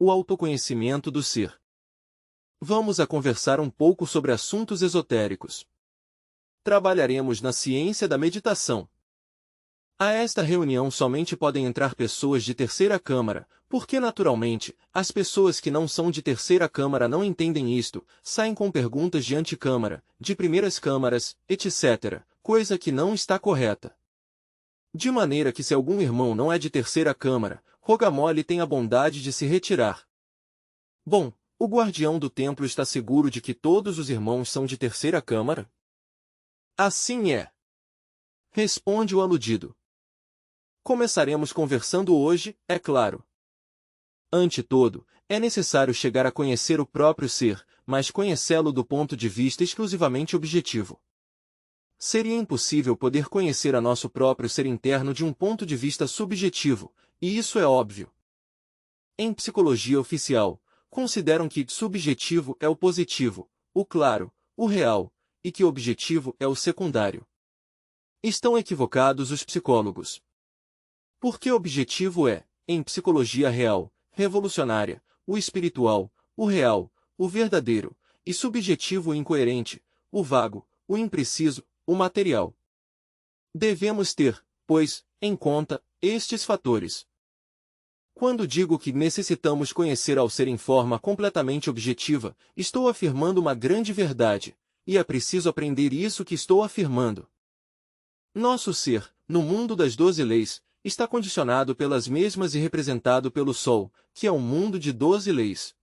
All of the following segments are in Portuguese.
o autoconhecimento do ser. Vamos a conversar um pouco sobre assuntos esotéricos. Trabalharemos na ciência da meditação. A esta reunião somente podem entrar pessoas de terceira câmara, porque naturalmente, as pessoas que não são de terceira câmara não entendem isto, saem com perguntas de anticâmara, de primeiras câmaras, etc., coisa que não está correta. De maneira que se algum irmão não é de terceira câmara, roga-mole tem a bondade de se retirar. Bom, o guardião do templo está seguro de que todos os irmãos são de terceira câmara? Assim é. Responde o aludido. Começaremos conversando hoje, é claro. Ante todo, é necessário chegar a conhecer o próprio ser, mas conhecê-lo do ponto de vista exclusivamente objetivo. Seria impossível poder conhecer a nosso próprio ser interno de um ponto de vista subjetivo, e isso é óbvio. Em psicologia oficial, consideram que subjetivo é o positivo, o claro, o real, e que objetivo é o secundário. Estão equivocados os psicólogos. Porque objetivo é, em psicologia real, revolucionária, o espiritual, o real, o verdadeiro, e subjetivo o incoerente, o vago, o impreciso, o material. Devemos ter, pois, em conta, estes fatores. Quando digo que necessitamos conhecer ao ser em forma completamente objetiva, estou afirmando uma grande verdade, e é preciso aprender isso que estou afirmando. Nosso ser, no mundo das 12 leis, está condicionado pelas mesmas e representado pelo Sol, que é um mundo de 12 leis.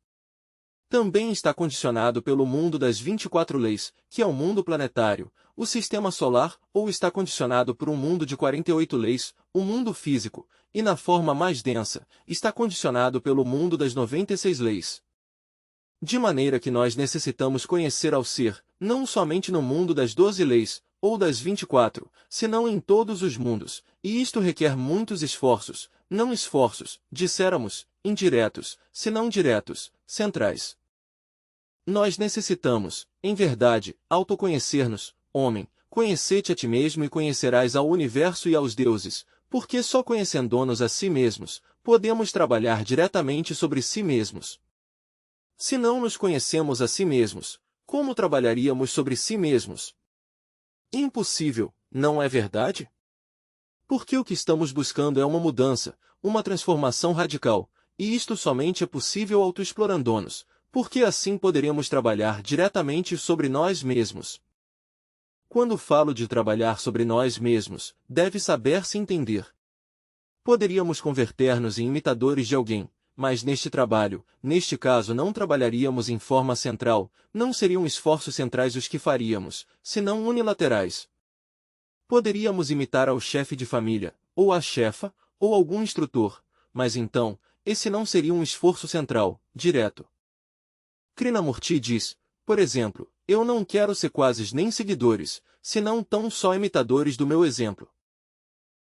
Também está condicionado pelo mundo das 24 leis, que é o mundo planetário, o sistema solar, ou está condicionado por um mundo de 48 leis, o mundo físico, e na forma mais densa, está condicionado pelo mundo das 96 leis. De maneira que nós necessitamos conhecer ao ser, não somente no mundo das 12 leis, ou das 24, senão em todos os mundos, e isto requer muitos esforços, não esforços, disséramos, indiretos, senão diretos, centrais. Nós necessitamos, em verdade, autoconhecer-nos, homem, conhece-te a ti mesmo e conhecerás ao universo e aos deuses, porque só conhecendo-nos a si mesmos, podemos trabalhar diretamente sobre si mesmos. Se não nos conhecemos a si mesmos, como trabalharíamos sobre si mesmos? Impossível, não é verdade? Porque o que estamos buscando é uma mudança, uma transformação radical, e isto somente é possível autoexplorando-nos, porque assim poderemos trabalhar diretamente sobre nós mesmos. Quando falo de trabalhar sobre nós mesmos, deve saber-se entender. Poderíamos converter-nos em imitadores de alguém, mas neste trabalho, neste caso não trabalharíamos em forma central, não seriam esforços centrais os que faríamos, senão unilaterais. Poderíamos imitar ao chefe de família, ou a chefa, ou algum instrutor, mas então, esse não seria um esforço central, direto. Krishnamurti diz, por exemplo, eu não quero sequazes nem seguidores, senão tão só imitadores do meu exemplo.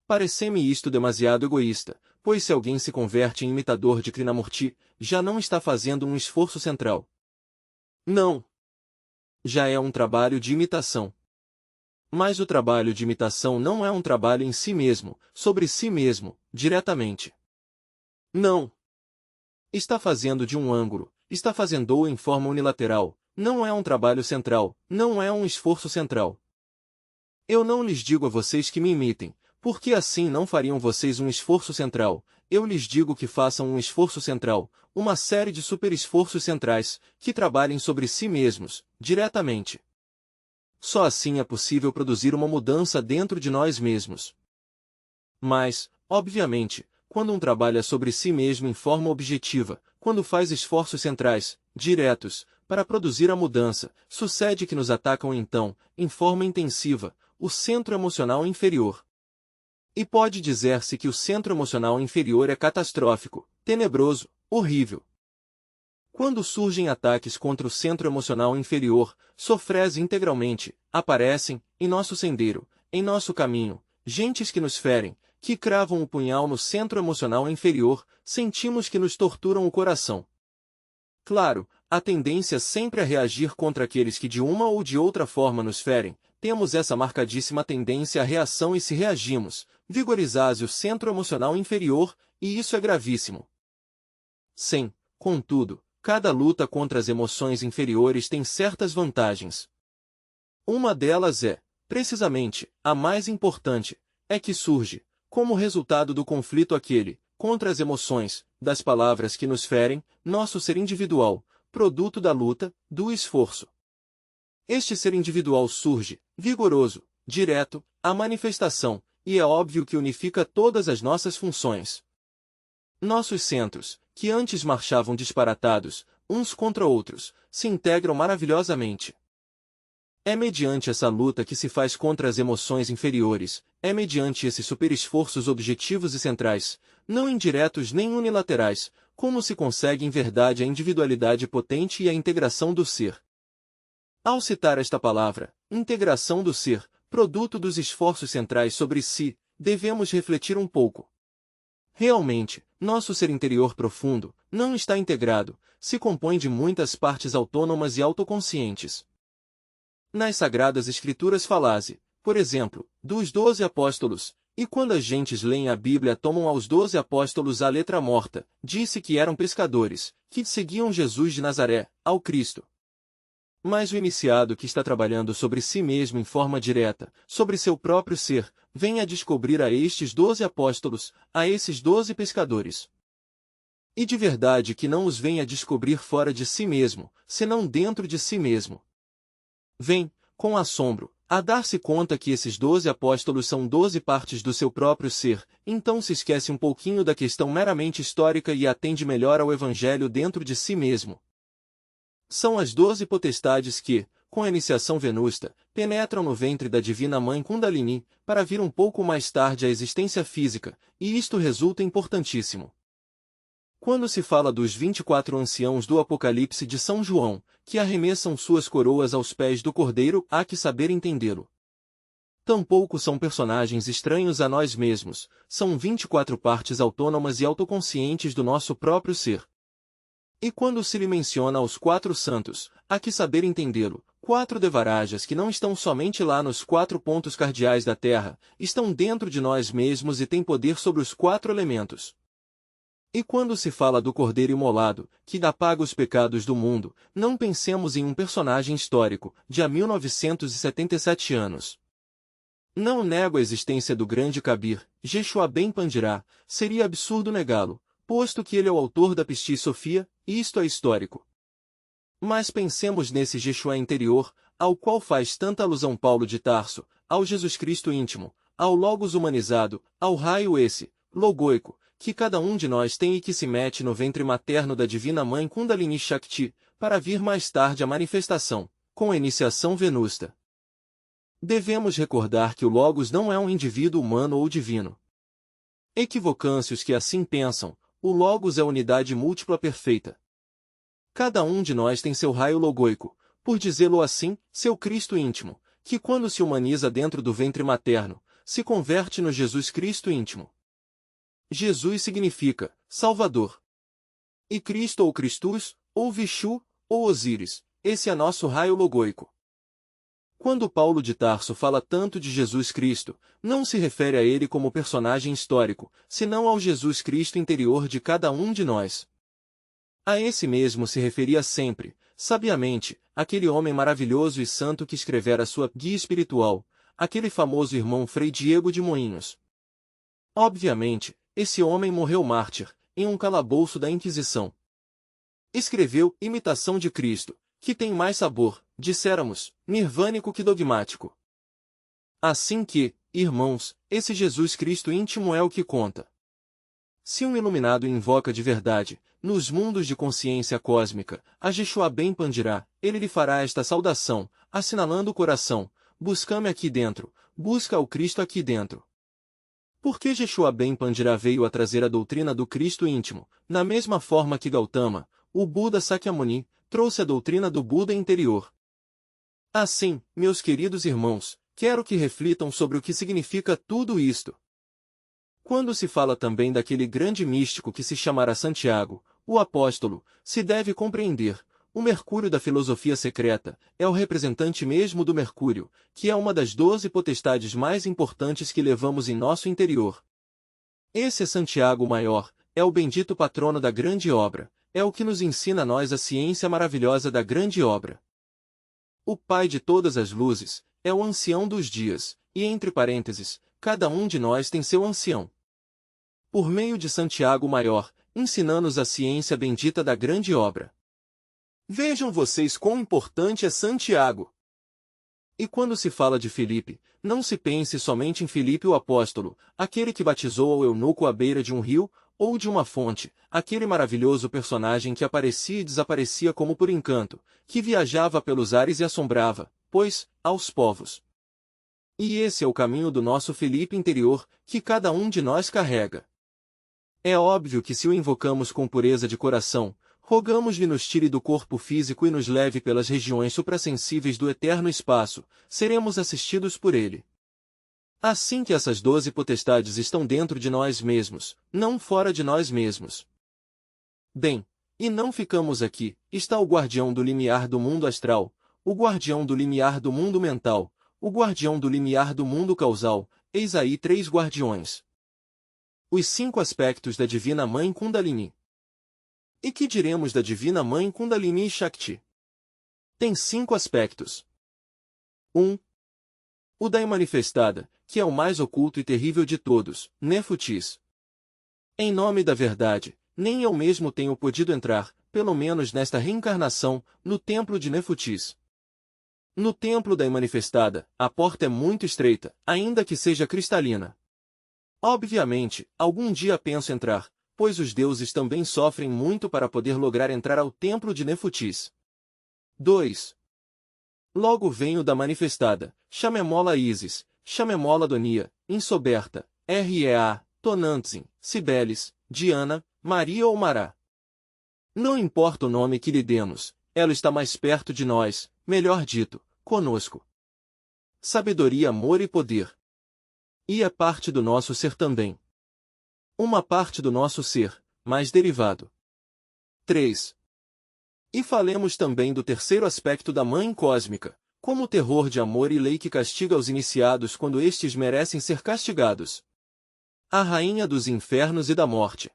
Parece-me isto demasiado egoísta, pois se alguém se converte em imitador de Krishnamurti, já não está fazendo um esforço central. Não. Já é um trabalho de imitação. Mas o trabalho de imitação não é um trabalho em si mesmo, sobre si mesmo, diretamente. Não. Está fazendo de um ângulo, está fazendo-o em forma unilateral, não é um trabalho central, não é um esforço central. Eu não lhes digo a vocês que me imitem, porque assim não fariam vocês um esforço central, eu lhes digo que façam um esforço central, uma série de super-esforços centrais, que trabalhem sobre si mesmos, diretamente. Só assim é possível produzir uma mudança dentro de nós mesmos. Mas, obviamente, quando um trabalha sobre si mesmo em forma objetiva, quando faz esforços centrais, diretos, para produzir a mudança, sucede que nos atacam então, em forma intensiva, o centro emocional inferior. E pode dizer-se que o centro emocional inferior é catastrófico, tenebroso, horrível. Quando surgem ataques contra o centro emocional inferior, sofres integralmente, aparecem, em nosso sendeiro, em nosso caminho, gentes que nos ferem, que cravam o punhal no centro emocional inferior, sentimos que nos torturam o coração. Claro, a tendência sempre a reagir contra aqueles que de uma ou de outra forma nos ferem, temos essa marcadíssima tendência à reação e se reagimos, vigorizase o centro emocional inferior, e isso é gravíssimo. Sim, Contudo, cada luta contra as emoções inferiores tem certas vantagens. Uma delas é, precisamente, a mais importante, é que surge, como resultado do conflito contra as emoções, das palavras que nos ferem, nosso ser individual, produto da luta, do esforço. Este ser individual surge, vigoroso, direto, à manifestação, e é óbvio que unifica todas as nossas funções. Nossos centros, que antes marchavam disparatados, uns contra outros, se integram maravilhosamente. É mediante essa luta que se faz contra as emoções inferiores, é mediante esses superesforços objetivos e centrais, não indiretos nem unilaterais, como se consegue em verdade a individualidade potente e a integração do ser. Ao citar esta palavra, integração do ser, produto dos esforços centrais sobre si, devemos refletir um pouco. Realmente, nosso ser interior profundo não está integrado, se compõe de muitas partes autônomas e autoconscientes. Nas Sagradas Escrituras fala-se, por exemplo, dos 12 apóstolos, e quando as gentes leem a Bíblia tomam aos 12 apóstolos a letra morta, disse que eram pescadores, que seguiam Jesus de Nazaré, ao Cristo. Mas o iniciado que está trabalhando sobre si mesmo em forma direta, sobre seu próprio ser, vem a descobrir a estes 12 apóstolos, a esses 12 pescadores. E de verdade que não os vem a descobrir fora de si mesmo, senão dentro de si mesmo. Vem, com assombro, a dar-se conta que esses 12 apóstolos são 12 partes do seu próprio ser, então se esquece um pouquinho da questão meramente histórica e atende melhor ao Evangelho dentro de si mesmo. São as 12 potestades que, com a iniciação venusta, penetram no ventre da Divina Mãe Kundalini, para vir um pouco mais tarde à existência física, e isto resulta importantíssimo. Quando se fala dos 24 anciãos do Apocalipse de São João, que arremessam suas coroas aos pés do Cordeiro, há que saber entendê-lo. Tampouco são personagens estranhos a nós mesmos, são 24 partes autônomas e autoconscientes do nosso próprio ser. E quando se lhe menciona aos 4 santos, há que saber entendê-lo, 4 devarajas que não estão somente lá nos 4 pontos cardeais da Terra, estão dentro de nós mesmos e têm poder sobre os 4 elementos. E quando se fala do Cordeiro imolado, que apaga os pecados do mundo, não pensemos em um personagem histórico, de há 1977 anos. Não nego a existência do grande Kabir, Jeshua Ben Pandirá, seria absurdo negá-lo, posto que ele é o autor da Pistis Sophia, e isto é histórico. Mas pensemos nesse Jeshua interior, ao qual faz tanta alusão Paulo de Tarso, ao Jesus Cristo íntimo, ao Logos humanizado, ao raio esse, logoico, que cada um de nós tem e que se mete no ventre materno da Divina Mãe Kundalini Shakti, para vir mais tarde à manifestação, com a iniciação venusta. Devemos recordar que o Logos não é um indivíduo humano ou divino. Equivocam-se os que assim pensam, o Logos é a unidade múltipla perfeita. Cada um de nós tem seu raio logoico, por dizê-lo assim, seu Cristo íntimo, que quando se humaniza dentro do ventre materno, se converte no Jesus Cristo íntimo. Jesus significa Salvador. E Cristo ou Christus, ou Vishu, ou Osíris, esse é nosso raio logoico. Quando Paulo de Tarso fala tanto de Jesus Cristo, não se refere a ele como personagem histórico, senão ao Jesus Cristo interior de cada um de nós. A esse mesmo se referia sempre, sabiamente, aquele homem maravilhoso e santo que escrevera sua guia espiritual, aquele famoso irmão Frei Diego de Moinhos. Obviamente, esse homem morreu mártir, em um calabouço da Inquisição. Escreveu Imitação de Cristo, que tem mais sabor, disséramos, nirvânico que dogmático. Assim que, irmãos, esse Jesus Cristo íntimo é o que conta. Se um iluminado invoca de verdade, nos mundos de consciência cósmica, a Jeshua Ben Pandirá, ele lhe fará esta saudação, assinalando o coração, busca-me aqui dentro, busca o Cristo aqui dentro. Porque Jeshua Ben Pandirá veio a trazer a doutrina do Cristo íntimo, na mesma forma que Gautama, o Buda Sakyamuni, trouxe a doutrina do Buda interior. Assim, meus queridos irmãos, quero que reflitam sobre o que significa tudo isto. Quando se fala também daquele grande místico que se chamará Santiago, o apóstolo, se deve compreender, o Mercúrio da filosofia secreta, é o representante mesmo do Mercúrio, que é uma das 12 potestades mais importantes que levamos em nosso interior. Esse é Santiago Maior, é o bendito patrono da grande obra, é o que nos ensina a nós a ciência maravilhosa da grande obra. O Pai de todas as luzes é o ancião dos dias, e entre parênteses, cada um de nós tem seu ancião. Por meio de Santiago Maior, ensina-nos a ciência bendita da grande obra. Vejam vocês quão importante é Santiago. E quando se fala de Filipe, não se pense somente em Filipe o apóstolo, aquele que batizou o eunuco à beira de um rio, ou de uma fonte, aquele maravilhoso personagem que aparecia e desaparecia como por encanto, que viajava pelos ares e assombrava, pois, aos povos. E esse é o caminho do nosso Filipe interior, que cada um de nós carrega. É óbvio que se o invocamos com pureza de coração, rogamos-lhe nos tire do corpo físico e nos leve pelas regiões suprassensíveis do eterno espaço, seremos assistidos por ele. Assim que essas 12 potestades estão dentro de nós mesmos, não fora de nós mesmos. Bem, e não ficamos aqui, está o guardião do limiar do mundo astral, o guardião do limiar do mundo mental, o guardião do limiar do mundo causal, eis aí 3 guardiões. Os 5 aspectos da Divina Mãe Kundalini. E que diremos da Divina Mãe Kundalini Shakti? Tem 5 aspectos. 1. O da Imanifestada, que é o mais oculto e terrível de todos, Nefutis. Em nome da verdade, nem eu mesmo tenho podido entrar, pelo menos nesta reencarnação, no templo de Nefutis. No templo da Imanifestada, a porta é muito estreita, ainda que seja cristalina. Obviamente, algum dia penso entrar, pois os deuses também sofrem muito para poder lograr entrar ao templo de Nefutis. 2. Logo venho da Manifestada, Chamemola Isis, Chamemola Donia, Insoberta, Rea, Tonantzin, Cibeles, Diana, Maria ou Mará. Não importa o nome que lhe demos, ela está mais perto de nós, melhor dito, conosco. Sabedoria, amor e poder. E é parte do nosso ser também. Uma parte do nosso ser, mais derivado. 3. E falemos também do terceiro aspecto da Mãe Cósmica, como o terror de amor e lei que castiga os iniciados quando estes merecem ser castigados. A Rainha dos Infernos e da Morte.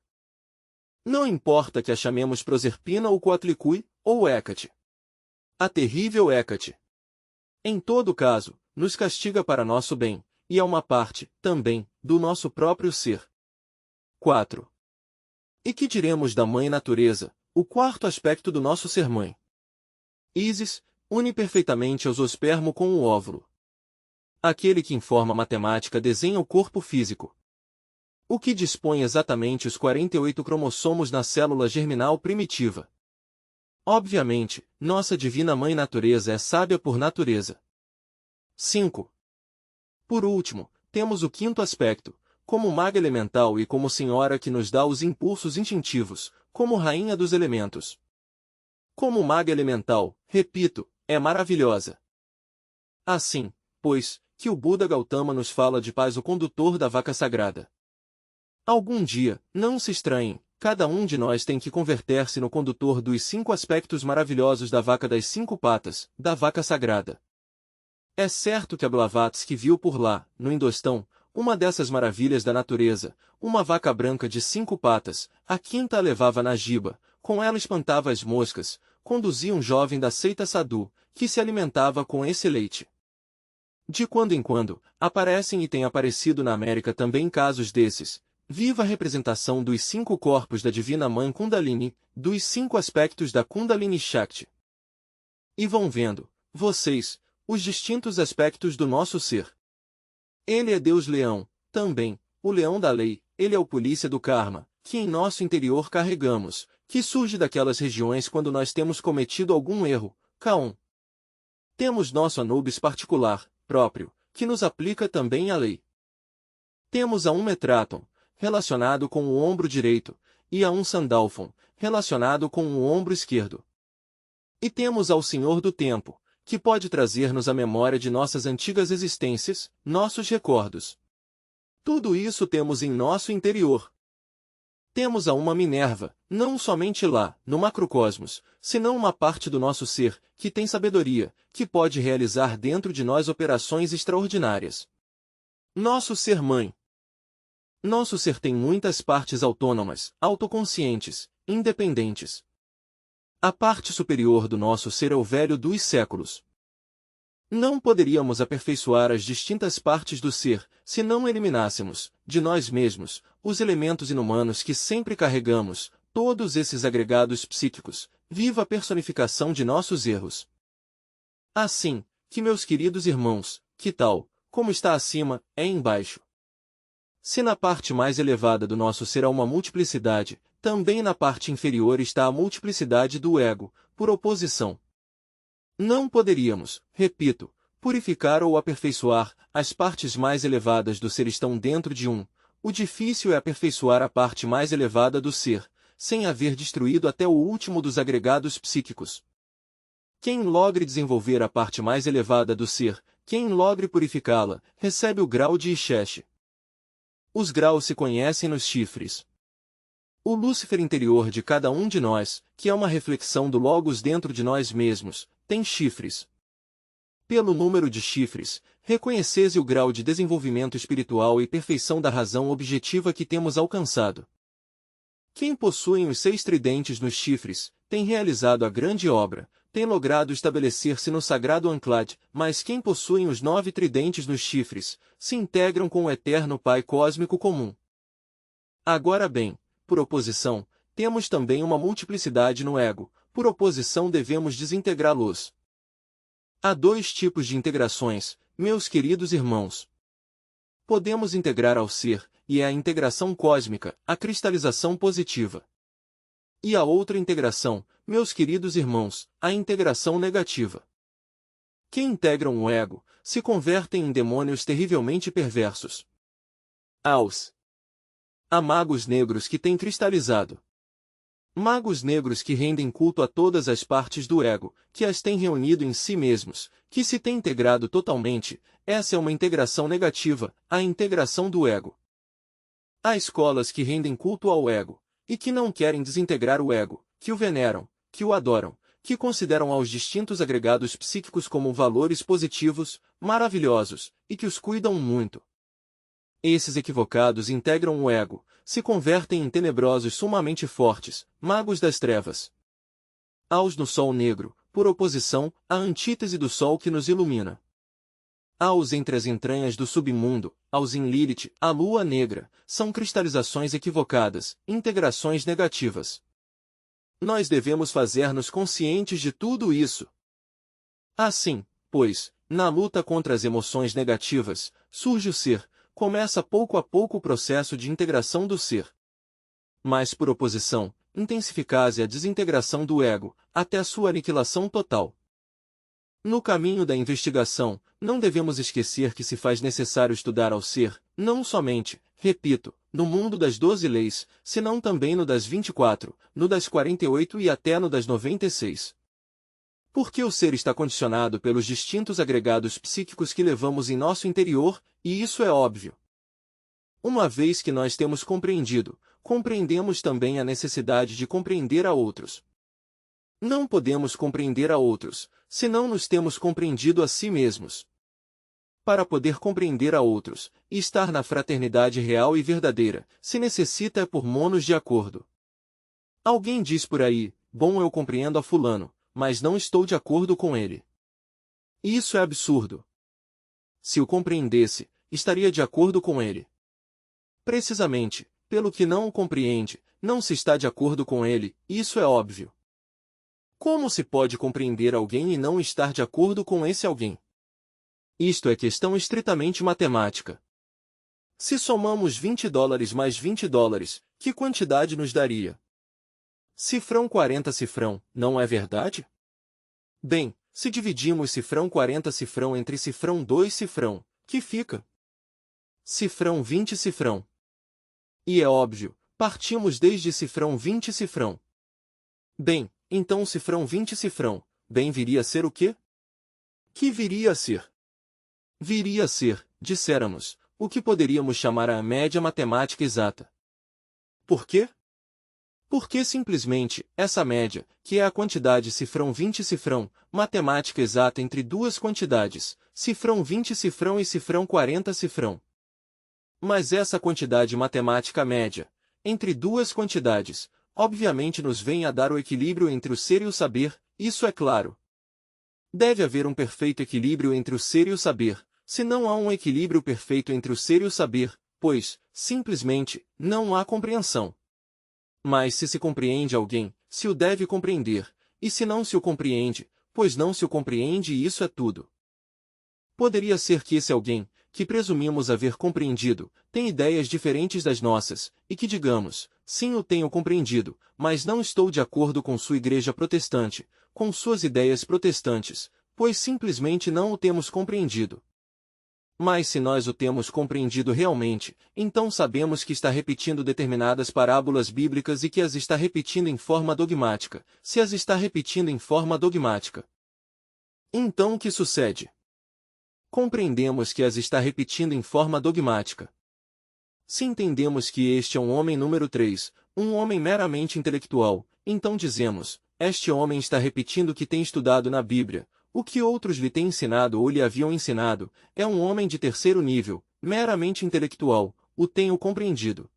Não importa que a chamemos Proserpina ou Coatlicue, ou Hecate. A terrível Hecate. Em todo caso, nos castiga para nosso bem, e é uma parte, também, do nosso próprio ser. 4. E que diremos da Mãe Natureza, o quarto aspecto do nosso ser mãe? Ísis, une perfeitamente o zoospermo com o óvulo. Aquele que em forma matemática desenha o corpo físico. O que dispõe exatamente os 48 cromossomos na célula germinal primitiva. Obviamente, nossa divina Mãe Natureza é sábia por natureza. 5. Por último, temos o quinto aspecto, como maga elemental e como senhora que nos dá os impulsos instintivos, como rainha dos elementos. Como maga elemental, repito, é maravilhosa. Assim, pois, que o Buda Gautama nos fala de paz o condutor da vaca sagrada. Algum dia, não se estranhem, cada um de nós tem que converter-se no condutor dos 5 aspectos maravilhosos da vaca das 5 patas, da vaca sagrada. É certo que a Blavatsky viu por lá, no Indostão, uma dessas maravilhas da natureza, uma vaca branca de 5 patas, a quinta a levava na giba, com ela espantava as moscas, conduzia um jovem da seita Sadhu, que se alimentava com esse leite. De quando em quando, aparecem e têm aparecido na América também casos desses, viva a representação dos 5 corpos da Divina Mãe Kundalini, dos 5 aspectos da Kundalini Shakti. E vão vendo, vocês, os distintos aspectos do nosso ser. Ele é Deus Leão, também, o leão da lei, ele é o polícia do karma, que em nosso interior carregamos, que surge daquelas regiões quando nós temos cometido algum erro, Kaon. Temos nosso Anubis particular, próprio, que nos aplica também a lei. Temos a um Metraton, relacionado com o ombro direito, e a um Sandalphon, relacionado com o ombro esquerdo. E temos ao Senhor do Tempo, que pode trazer-nos a memória de nossas antigas existências, nossos recordos. Tudo isso temos em nosso interior. Temos a uma Minerva, não somente lá, no macrocosmos, senão uma parte do nosso ser, que tem sabedoria, que pode realizar dentro de nós operações extraordinárias. Nosso ser mãe. Nosso ser tem muitas partes autônomas, autoconscientes, independentes. A parte superior do nosso ser é o velho dos séculos. Não poderíamos aperfeiçoar as distintas partes do ser, se não eliminássemos, de nós mesmos, os elementos inumanos que sempre carregamos, todos esses agregados psíquicos, viva a personificação de nossos erros. Assim, que meus queridos irmãos, que tal, como está acima, é embaixo. Se na parte mais elevada do nosso ser há uma multiplicidade, também na parte inferior está a multiplicidade do ego, por oposição. Não poderíamos, repito, purificar ou aperfeiçoar, as partes mais elevadas do ser estão dentro de um. O difícil é aperfeiçoar a parte mais elevada do ser, sem haver destruído até o último dos agregados psíquicos. Quem logre desenvolver a parte mais elevada do ser, quem logre purificá-la, recebe o grau de Ixeche. Os graus se conhecem nos chifres. O Lúcifer interior de cada um de nós, que é uma reflexão do Logos dentro de nós mesmos, tem chifres. Pelo número de chifres, reconheceis o grau de desenvolvimento espiritual e perfeição da razão objetiva que temos alcançado. Quem possui os 6 tridentes nos chifres, tem realizado a grande obra, tem logrado estabelecer-se no sagrado Anclad, mas quem possui os 9 tridentes nos chifres, se integram com o eterno Pai Cósmico comum. Agora bem, por oposição, temos também uma multiplicidade no ego, por oposição devemos desintegrá-los. Há 2 tipos de integrações, meus queridos irmãos. Podemos integrar ao ser, e é a integração cósmica, a cristalização positiva. E a outra integração, meus queridos irmãos, a integração negativa. Que integram o ego, se convertem em demônios terrivelmente perversos. Há magos negros que têm cristalizado. Magos negros que rendem culto a todas as partes do ego, que as têm reunido em si mesmos, que se têm integrado totalmente, essa é uma integração negativa, a integração do ego. Há escolas que rendem culto ao ego, e que não querem desintegrar o ego, que o veneram, que o adoram, que consideram aos distintos agregados psíquicos como valores positivos, maravilhosos, e que os cuidam muito. Esses equivocados integram o ego, se convertem em tenebrosos sumamente fortes, magos das trevas. Há-os no sol negro, por oposição, à antítese do sol que nos ilumina. Há-os entre as entranhas do submundo, aos em Lilith, a lua negra, são cristalizações equivocadas, integrações negativas. Nós devemos fazer-nos conscientes de tudo isso. Assim, pois, na luta contra as emoções negativas, surge o ser, começa pouco a pouco o processo de integração do ser. Mas por oposição, intensificase a desintegração do ego, até a sua aniquilação total. No caminho da investigação, não devemos esquecer que se faz necessário estudar ao ser, não somente, repito, no mundo das 12 leis, senão também no das 24, no das 48 e até no das 96. Porque o ser está condicionado pelos distintos agregados psíquicos que levamos em nosso interior, e isso é óbvio. Uma vez que nós temos compreendido, compreendemos também a necessidade de compreender a outros. Não podemos compreender a outros, se não nos temos compreendido a si mesmos. Para poder compreender a outros, e estar na fraternidade real e verdadeira, se necessita por monos de acordo. Alguém diz por aí, bom, eu compreendo a fulano, mas não estou de acordo com ele. Isso é absurdo. Se o compreendesse, estaria de acordo com ele. Precisamente, pelo que não o compreende, não se está de acordo com ele, isso é óbvio. Como se pode compreender alguém e não estar de acordo com esse alguém? Isto é questão estritamente matemática. Se somamos $20 mais $20, que quantidade nos daria? Cifrão 40 cifrão, não é verdade? Bem, se dividimos cifrão 40 cifrão entre cifrão 2 cifrão, que fica? Cifrão 20 cifrão. E é óbvio, partimos desde cifrão 20 cifrão. Bem, então cifrão 20 cifrão, bem viria a ser o quê? Que viria a ser? Viria a ser, disséramos, o que poderíamos chamar a média matemática exata. Por quê? Porque simplesmente, essa média, que é a quantidade cifrão 20 cifrão, matemática exata entre duas quantidades, cifrão 20 cifrão e cifrão 40 cifrão. Mas essa quantidade matemática média, entre duas quantidades, obviamente nos vem a dar o equilíbrio entre o ser e o saber, isso é claro. Deve haver um perfeito equilíbrio entre o ser e o saber, se não há um equilíbrio perfeito entre o ser e o saber, pois, simplesmente, não há compreensão. Mas se compreende alguém, se o deve compreender, e se não se o compreende, pois não se o compreende e isso é tudo. Poderia ser que esse alguém, que presumimos haver compreendido, tem ideias diferentes das nossas, e que digamos, sim o tenho compreendido, mas não estou de acordo com sua igreja protestante, com suas ideias protestantes, pois simplesmente não o temos compreendido. Mas se nós o temos compreendido realmente, então sabemos que está repetindo determinadas parábolas bíblicas e que as está repetindo em forma dogmática, se as está repetindo em forma dogmática. Então o que sucede? Compreendemos que as está repetindo em forma dogmática. Se entendemos que este é um homem número 3, um homem meramente intelectual, então dizemos, este homem está repetindo o que tem estudado na Bíblia, o que outros lhe têm ensinado ou lhe haviam ensinado, é um homem de terceiro nível, meramente intelectual, o tenho compreendido.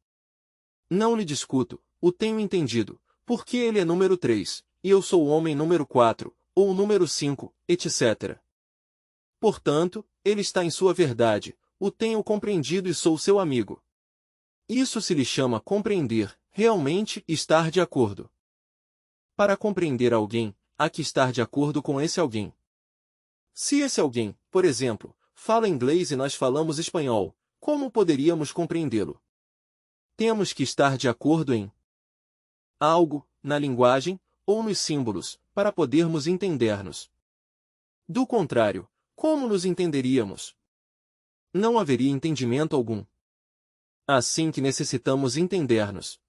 Não lhe discuto, o tenho entendido, porque ele é número 3, e eu sou o homem número 4, ou número 5, etc. Portanto, ele está em sua verdade, o tenho compreendido e sou seu amigo. Isso se lhe chama compreender, realmente estar de acordo. Para compreender alguém, há que estar de acordo com esse alguém. Se esse alguém, por exemplo, fala inglês e nós falamos espanhol, como poderíamos compreendê-lo? Temos que estar de acordo em algo, na linguagem, ou nos símbolos, para podermos entender-nos. Do contrário, como nos entenderíamos? Não haveria entendimento algum. Assim que necessitamos entender-nos.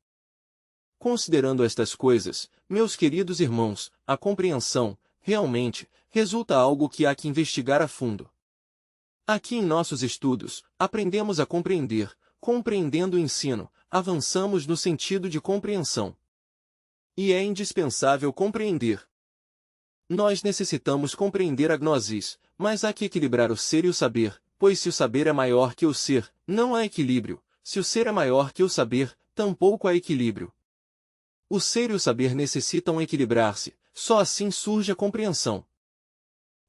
Considerando estas coisas, meus queridos irmãos, a compreensão, realmente, resulta algo que há que investigar a fundo. Aqui em nossos estudos, aprendemos a compreender, compreendendo o ensino, avançamos no sentido de compreensão. E é indispensável compreender. Nós necessitamos compreender a gnosis, mas há que equilibrar o ser e o saber, pois se o saber é maior que o ser, não há equilíbrio, se o ser é maior que o saber, tampouco há equilíbrio. O ser e o saber necessitam equilibrar-se, só assim surge a compreensão.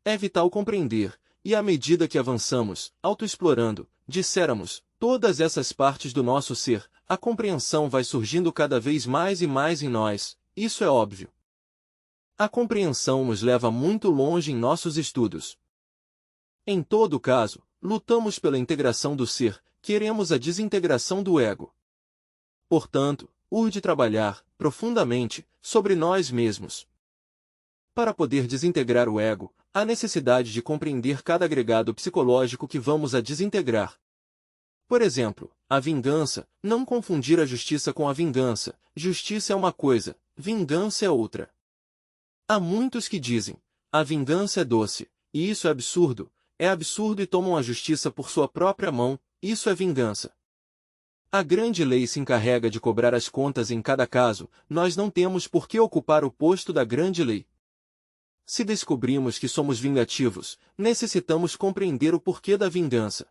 É vital compreender, e à medida que avançamos, autoexplorando, disséramos, todas essas partes do nosso ser, a compreensão vai surgindo cada vez mais e mais em nós, isso é óbvio. A compreensão nos leva muito longe em nossos estudos. Em todo caso, lutamos pela integração do ser, queremos a desintegração do ego. Portanto, urge trabalhar, profundamente, sobre nós mesmos. Para poder desintegrar o ego, há necessidade de compreender cada agregado psicológico que vamos a desintegrar. Por exemplo, a vingança, não confundir a justiça com a vingança, justiça é uma coisa, vingança é outra. Há muitos que dizem, a vingança é doce, e isso é absurdo e tomam a justiça por sua própria mão, isso é vingança. A grande lei se encarrega de cobrar as contas em cada caso, nós não temos por que ocupar o posto da grande lei. Se descobrimos que somos vingativos, necessitamos compreender o porquê da vingança.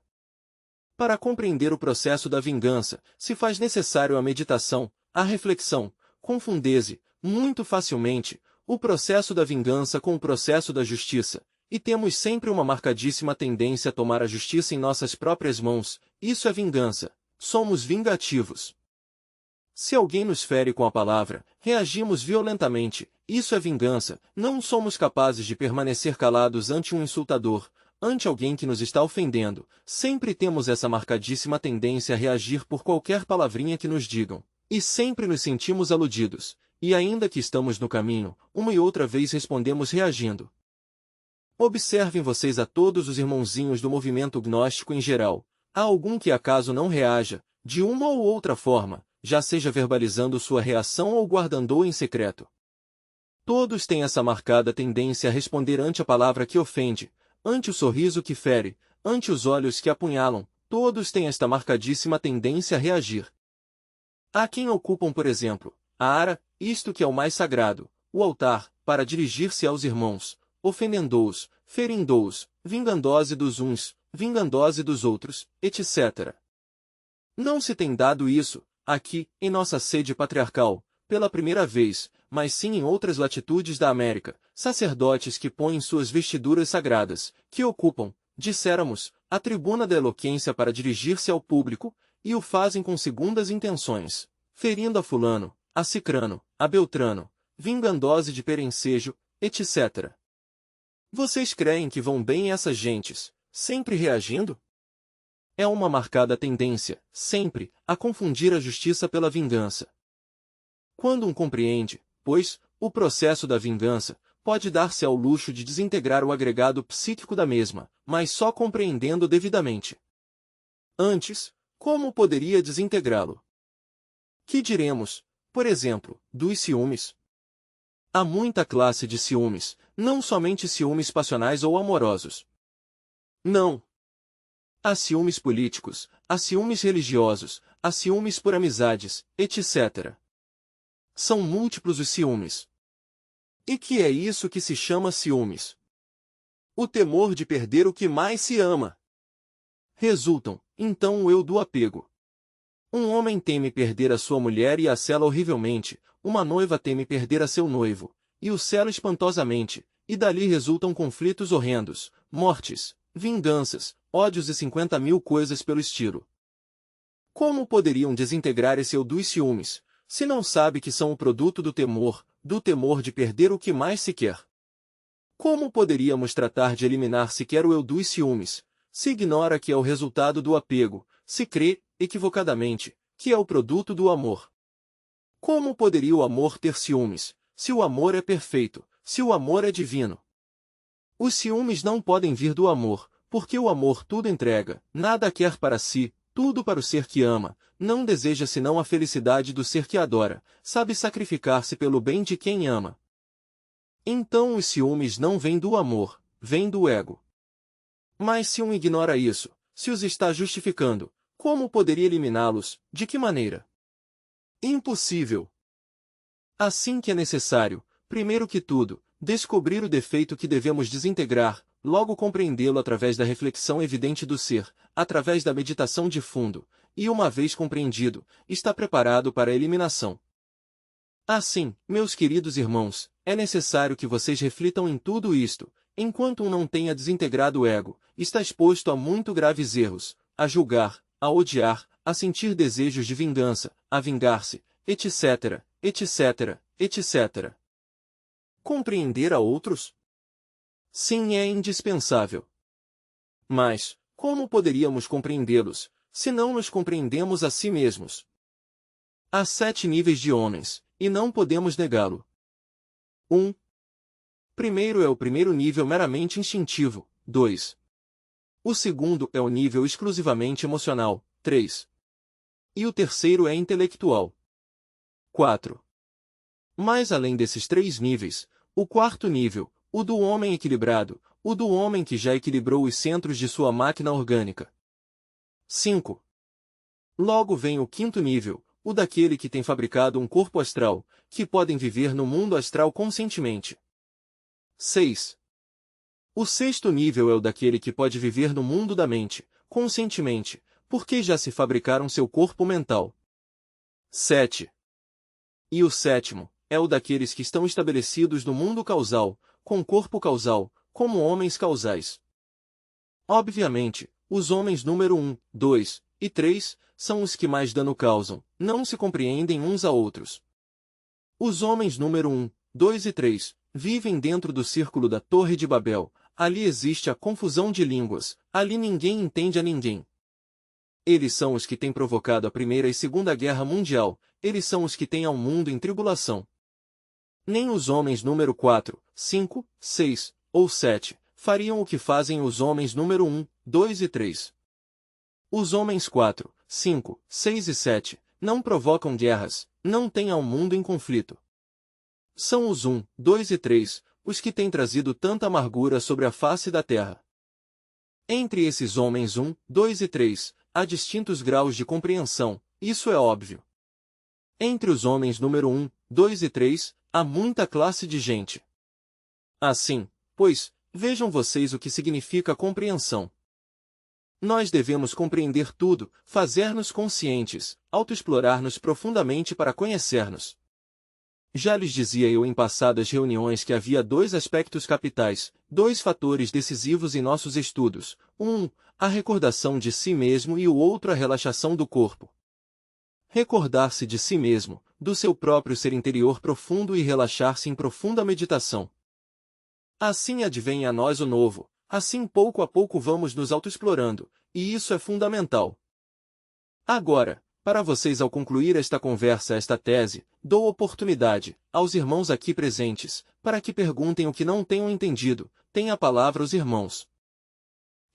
Para compreender o processo da vingança, se faz necessário a meditação, a reflexão, confunde-se, muito facilmente, o processo da vingança com o processo da justiça, e temos sempre uma marcadíssima tendência a tomar a justiça em nossas próprias mãos, isso é vingança, somos vingativos. Se alguém nos fere com a palavra, reagimos violentamente, isso é vingança, não somos capazes de permanecer calados ante um insultador, ante alguém que nos está ofendendo, sempre temos essa marcadíssima tendência a reagir por qualquer palavrinha que nos digam, e sempre nos sentimos aludidos, e ainda que estamos no caminho, uma e outra vez respondemos reagindo. Observem vocês a todos os irmãozinhos do movimento gnóstico em geral, há algum que acaso não reaja, de uma ou outra forma, já seja verbalizando sua reação ou guardando-o em secreto. Todos têm essa marcada tendência a responder ante a palavra que ofende, ante o sorriso que fere, ante os olhos que apunhalam, todos têm esta marcadíssima tendência a reagir. Há quem ocupam, por exemplo, a ara, isto que é o mais sagrado, o altar, para dirigir-se aos irmãos, ofendendo-os, ferindo-os, vingando-se dos uns, vingando-se dos outros, etc. Não se tem dado isso, aqui, em nossa sede patriarcal, pela primeira vez, mas sim em outras latitudes da América, sacerdotes que põem suas vestiduras sagradas, que ocupam, disséramos, a tribuna da eloquência para dirigir-se ao público, e o fazem com segundas intenções, ferindo a fulano, a cicrano, a beltrano, vingandose de perencejo, etc. Vocês creem que vão bem essas gentes, sempre reagindo? É uma marcada tendência, sempre, a confundir a justiça pela vingança. Quando um compreende, pois, o processo da vingança, pode dar-se ao luxo de desintegrar o agregado psíquico da mesma, mas só compreendendo devidamente. Antes, como poderia desintegrá-lo? Que diremos, por exemplo, dos ciúmes? Há muita classe de ciúmes, não somente ciúmes passionais ou amorosos. Não. Há ciúmes políticos, há ciúmes religiosos, há ciúmes por amizades, etc. São múltiplos os ciúmes. E que é isso que se chama ciúmes? O temor de perder o que mais se ama. Resultam, então, o eu do apego. Um homem teme perder a sua mulher e a cela horrivelmente, uma noiva teme perder a seu noivo, e o cela espantosamente, e dali resultam conflitos horrendos, mortes, vinganças, ódios e 50.000 coisas pelo estilo. Como poderiam desintegrar esse eu dos ciúmes, se não sabe que são o produto do temor de perder o que mais se quer? Como poderíamos tratar de eliminar sequer o eu dos ciúmes, se ignora que é o resultado do apego, se crê, equivocadamente, que é o produto do amor? Como poderia o amor ter ciúmes, se o amor é perfeito, se o amor é divino? Os ciúmes não podem vir do amor, porque o amor tudo entrega, nada quer para si, tudo para o ser que ama, não deseja senão a felicidade do ser que adora, sabe sacrificar-se pelo bem de quem ama. Então os ciúmes não vêm do amor, vêm do ego. Mas se um ignora isso, se os está justificando, como poderia eliminá-los, de que maneira? Impossível. Assim que é necessário, primeiro que tudo, descobrir o defeito que devemos desintegrar, logo compreendê-lo através da reflexão evidente do ser, através da meditação de fundo, e uma vez compreendido, está preparado para a eliminação. Assim, meus queridos irmãos, é necessário que vocês reflitam em tudo isto, enquanto um não tenha desintegrado o ego, está exposto a muito graves erros, a julgar, a odiar, a sentir desejos de vingança, a vingar-se, etc., etc., etc. Compreender a outros? Sim, é indispensável. Mas, como poderíamos compreendê-los, se não nos compreendemos a si mesmos? Há 7 níveis de homens, e não podemos negá-lo. 1. Primeiro é o primeiro nível meramente instintivo, 2. O segundo é o nível exclusivamente emocional, 3. E o terceiro é intelectual. 4. Mas além desses 3 níveis, o quarto nível, o do homem equilibrado, o do homem que já equilibrou os centros de sua máquina orgânica. 5. Logo vem o quinto nível, o daquele que tem fabricado um corpo astral, que podem viver no mundo astral conscientemente. 6. O sexto nível é o daquele que pode viver no mundo da mente, conscientemente, porque já se fabricaram seu corpo mental. 7. E o sétimo, é o daqueles que estão estabelecidos no mundo causal, com corpo causal, como homens causais. Obviamente, os homens número 1, 2 e 3 são os que mais dano causam, não se compreendem uns a outros. Os homens número 1, 2 e 3 vivem dentro do círculo da Torre de Babel, ali existe a confusão de línguas, ali ninguém entende a ninguém. Eles são os que têm provocado a Primeira e Segunda Guerra Mundial, eles são os que têm ao mundo em tribulação. Nem os homens número 4, 5, 6 ou 7 fariam o que fazem os homens número 1, 2 e 3. Os homens 4, 5, 6 e 7 não provocam guerras, não têm ao mundo em conflito. São os 1, 2 e 3 os que têm trazido tanta amargura sobre a face da terra. Entre esses homens 1, 2 e 3, há distintos graus de compreensão, isso é óbvio. Entre os homens número 1, 2 e 3, há muita classe de gente. Assim, pois, vejam vocês o que significa compreensão. Nós devemos compreender tudo, fazer-nos conscientes, autoexplorar-nos profundamente para conhecer-nos. Já lhes dizia eu em passadas reuniões que havia dois aspectos capitais, dois fatores decisivos em nossos estudos. Um, a recordação de si mesmo e o outro a relaxação do corpo. Recordar-se de si mesmo, do seu próprio ser interior profundo e relaxar-se em profunda meditação. Assim advém a nós o novo, assim pouco a pouco vamos nos autoexplorando, e isso é fundamental. Agora, para vocês ao concluir esta conversa, esta tese, dou oportunidade, aos irmãos aqui presentes, para que perguntem o que não tenham entendido. Tem a palavra os irmãos.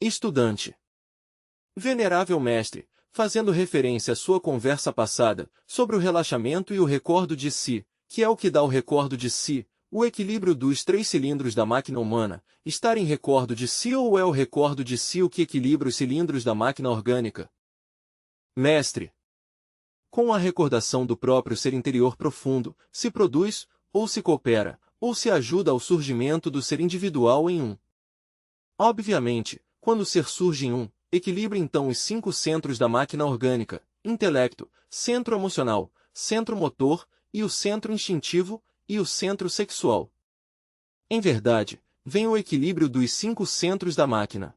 Estudante. Venerável mestre, fazendo referência à sua conversa passada, sobre o relaxamento e o recordo de si, que é o que dá o recordo de si, o equilíbrio dos três cilindros da máquina humana, estar em recordo de si ou é o recordo de si o que equilibra os cilindros da máquina orgânica? Mestre. Com a recordação do próprio ser interior profundo, se produz, ou se coopera, ou se ajuda ao surgimento do ser individual em um. Obviamente, quando o ser surge em um, equilibra então os 5 centros da máquina orgânica, intelecto, centro emocional, centro motor, e o centro instintivo, e o centro sexual. Em verdade, vem o equilíbrio dos 5 centros da máquina.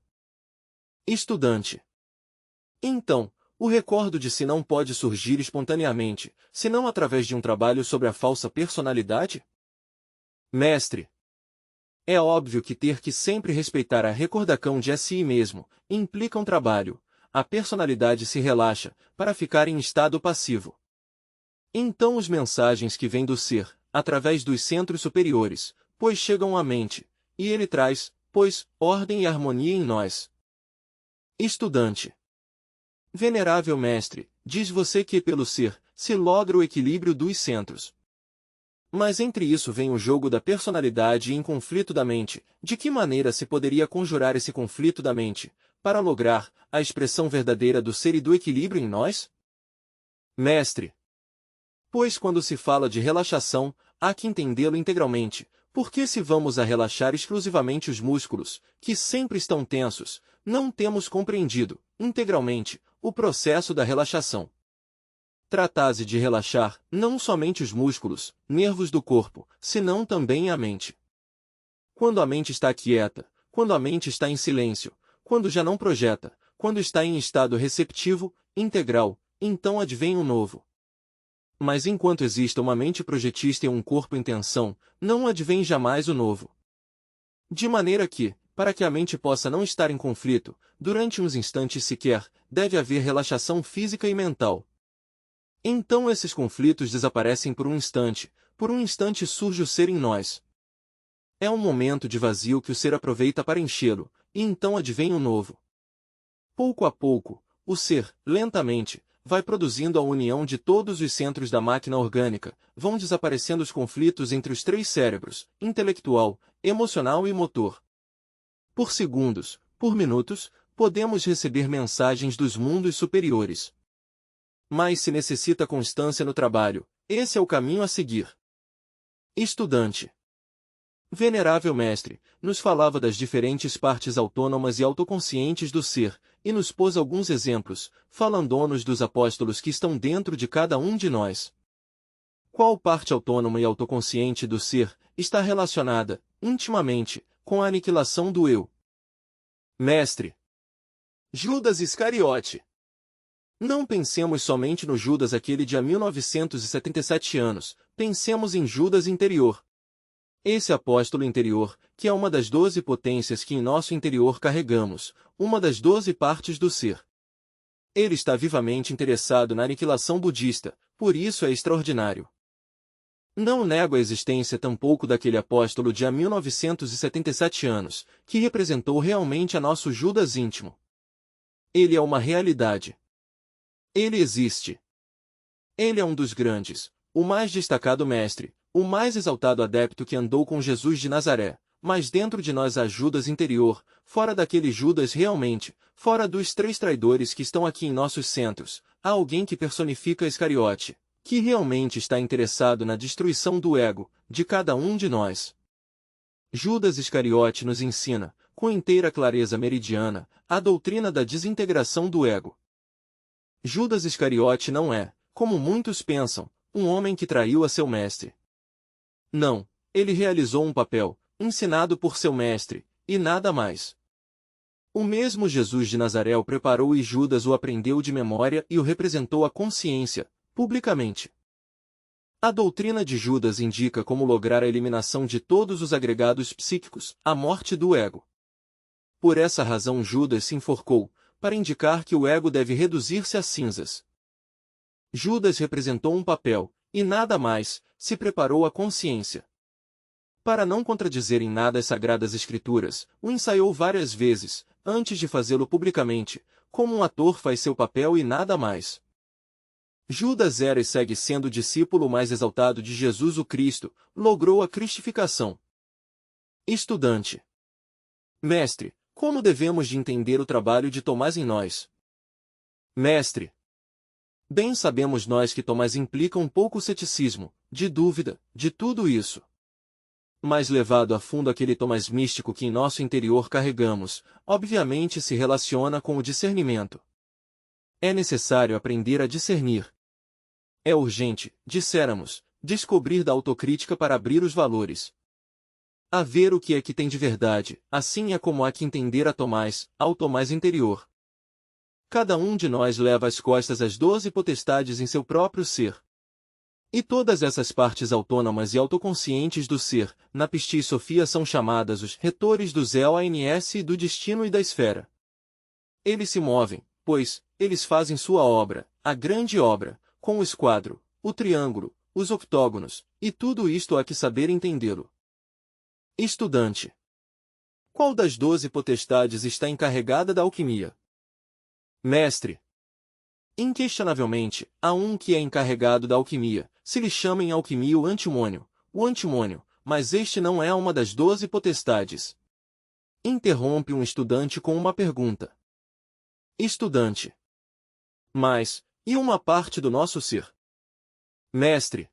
Estudante. Então, o recordo de si não pode surgir espontaneamente, senão através de um trabalho sobre a falsa personalidade? Mestre. É óbvio que ter que sempre respeitar a recordação de si mesmo implica um trabalho. A personalidade se relaxa, para ficar em estado passivo. Então os mensagens que vêm do ser, através dos centros superiores, pois chegam à mente, e ele traz, pois, ordem e harmonia em nós. Estudante. Venerável mestre, diz você que pelo ser, se logra o equilíbrio dos centros. Mas entre isso vem o jogo da personalidade e em conflito da mente. De que maneira se poderia conjurar esse conflito da mente, para lograr a expressão verdadeira do ser e do equilíbrio em nós? Mestre. Pois quando se fala de relaxação, há que entendê-lo integralmente, porque se vamos a relaxar exclusivamente os músculos, que sempre estão tensos, não temos compreendido, integralmente, o processo da relaxação. Trata-se de relaxar, não somente os músculos, nervos do corpo, senão também a mente. Quando a mente está quieta, quando a mente está em silêncio, quando já não projeta, quando está em estado receptivo, integral, então advém o novo. Mas enquanto exista uma mente projetista e um corpo em tensão, não advém jamais o novo. De maneira que, para que a mente possa não estar em conflito, durante uns instantes sequer, deve haver relaxação física e mental. Então esses conflitos desaparecem por um instante surge o ser em nós. É um momento de vazio que o ser aproveita para enchê-lo, e então advém o novo. Pouco a pouco, o ser, lentamente, vai produzindo a união de todos os centros da máquina orgânica, vão desaparecendo os conflitos entre os três cérebros, intelectual, emocional e motor. Por segundos, por minutos, podemos receber mensagens dos mundos superiores. Mas se necessita constância no trabalho, esse é o caminho a seguir. Estudante. Venerável mestre, nos falava das diferentes partes autônomas e autoconscientes do ser, e nos pôs alguns exemplos, falando-nos dos apóstolos que estão dentro de cada um de nós. Qual parte autônoma e autoconsciente do ser está relacionada, intimamente, com a aniquilação do eu? Mestre. Judas Iscariote. Não pensemos somente no Judas aquele de há 1977 anos, pensemos em Judas interior. Esse apóstolo interior, que é uma das 12 potências que em nosso interior carregamos, uma das 12 partes do ser. Ele está vivamente interessado na aniquilação budista, por isso é extraordinário. Não nego a existência tampouco daquele apóstolo de há 1977 anos, que representou realmente a nosso Judas íntimo. Ele é uma realidade. Ele existe. Ele é um dos grandes, o mais destacado mestre, o mais exaltado adepto que andou com Jesus de Nazaré, mas dentro de nós há Judas interior, fora daquele Judas realmente, fora dos 3 traidores que estão aqui em nossos centros, há alguém que personifica Iscariote, que realmente está interessado na destruição do ego, de cada um de nós. Judas Iscariote nos ensina, com inteira clareza meridiana, a doutrina da desintegração do ego. Judas Iscariote não é, como muitos pensam, um homem que traiu a seu mestre. Não, ele realizou um papel, ensinado por seu mestre, e nada mais. O mesmo Jesus de Nazaré o preparou e Judas o aprendeu de memória e o representou à consciência, publicamente. A doutrina de Judas indica como lograr a eliminação de todos os agregados psíquicos, a morte do ego. Por essa razão Judas se enforcou, para indicar que o ego deve reduzir-se a cinzas. Judas representou um papel, e nada mais, se preparou a consciência. Para não contradizer em nada as sagradas escrituras, o ensaiou várias vezes, antes de fazê-lo publicamente, como um ator faz seu papel e nada mais. Judas era e segue sendo o discípulo mais exaltado de Jesus o Cristo, logrou a cristificação. Estudante. Mestre, como devemos de entender o trabalho de Tomás em nós? Mestre. Bem sabemos nós que Tomás implica um pouco ceticismo, de dúvida, de tudo isso. Mas levado a fundo aquele Tomás místico que em nosso interior carregamos, obviamente se relaciona com o discernimento. É necessário aprender a discernir. É urgente, disséramos, descobrir da autocrítica para abrir os valores. A ver o que é que tem de verdade, assim é como há que entender a Tomás, ao Tomás interior. Cada um de nós leva às costas as 12 potestades em seu próprio ser. E todas essas partes autônomas e autoconscientes do ser, na Pistis Sofia são chamadas os retores do ZEL-ANS e do destino e da esfera. Eles se movem, pois, eles fazem sua obra, a grande obra, com o esquadro, o triângulo, os octógonos, e tudo isto há que saber entendê-lo. Estudante. Qual das 12 potestades está encarregada da alquimia? Mestre. Inquestionavelmente, há um que é encarregado da alquimia, se lhe chama em alquimia o antimônio, mas este não é uma das 12 potestades. Interrompe um estudante com uma pergunta. Estudante. Mas, e uma parte do nosso ser? Mestre.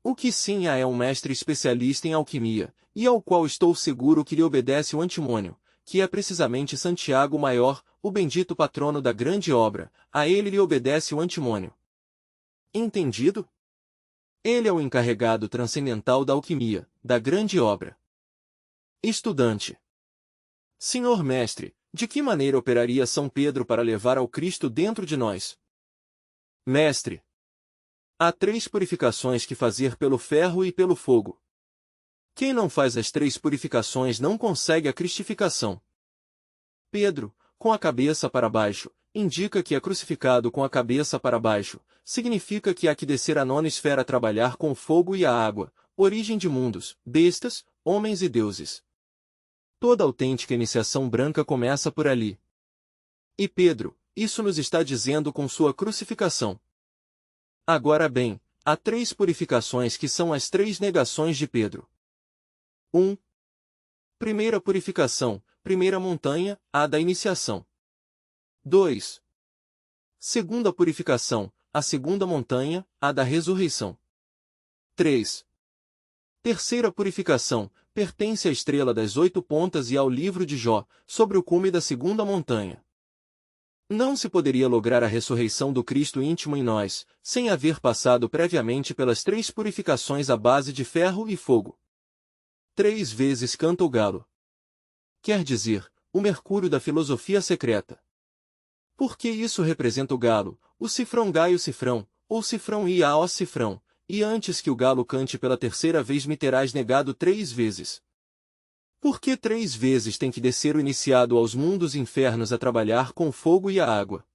O que sim há é um mestre especialista em alquimia, e ao qual estou seguro que lhe obedece o antimônio, que é precisamente Santiago Maior, o bendito patrono da grande obra, a ele lhe obedece o antimônio. Entendido? Ele é o encarregado transcendental da alquimia, da grande obra. Estudante. Senhor mestre, de que maneira operaria São Pedro para levar ao Cristo dentro de nós? Mestre. Há 3 purificações que fazer pelo ferro e pelo fogo. Quem não faz as 3 purificações não consegue a cristificação. Pedro, com a cabeça para baixo, indica que é crucificado com a cabeça para baixo, significa que há que descer a 9ª esfera a trabalhar com o fogo e a água, origem de mundos, bestas, homens e deuses. Toda autêntica iniciação branca começa por ali. E Pedro, isso nos está dizendo com sua crucificação. Agora bem, há 3 purificações que são as 3 negações de Pedro. 1. Primeira purificação, primeira montanha, a da iniciação. 2. Segunda purificação, a segunda montanha, a da ressurreição. 3. Terceira purificação, pertence à estrela das 8 pontas e ao livro de Jó, sobre o cume da segunda montanha. Não se poderia lograr a ressurreição do Cristo íntimo em nós, sem haver passado previamente pelas 3 purificações à base de ferro e fogo. 3 vezes canta o galo. Quer dizer, o mercúrio da filosofia secreta. Porque isso representa o galo, o cifrão gai o cifrão, ou cifrão i a o cifrão, e antes que o galo cante pela 3ª vez me terás negado 3 vezes. Porque 3 vezes tem que descer o iniciado aos mundos infernos a trabalhar com o fogo e a água?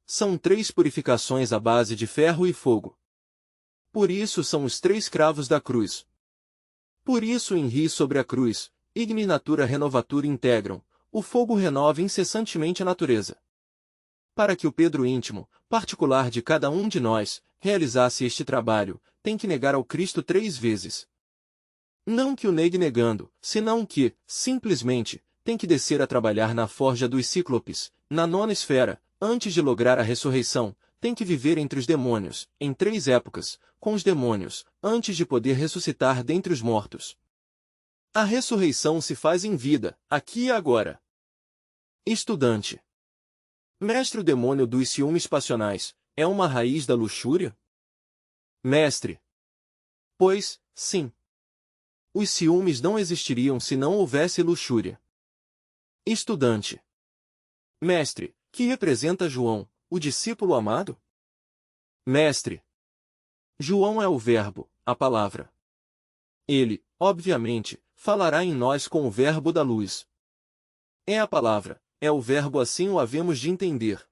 São 3 purificações à base de ferro e fogo. Por isso são os 3 cravos da cruz. Por isso em ri sobre a cruz, igni natura renovatura integram, o fogo renova incessantemente a natureza. Para que o Pedro íntimo, particular de cada um de nós, realizasse este trabalho, tem que negar ao Cristo 3 vezes. Não que o negue negando, senão que, simplesmente, tem que descer a trabalhar na forja dos cíclopes, na 9ª esfera, antes de lograr a ressurreição, tem que viver entre os demônios, em 3 épocas, com os demônios, antes de poder ressuscitar dentre os mortos. A ressurreição se faz em vida, aqui e agora. Estudante. Mestre, o demônio dos ciúmes passionais, é uma raiz da luxúria? Mestre. Pois, sim. Os ciúmes não existiriam se não houvesse luxúria. Estudante. Mestre, que representa João, o discípulo amado? Mestre. João é o Verbo, a palavra. Ele, obviamente, falará em nós com o Verbo da luz. É a palavra, é o Verbo, assim o havemos de entender.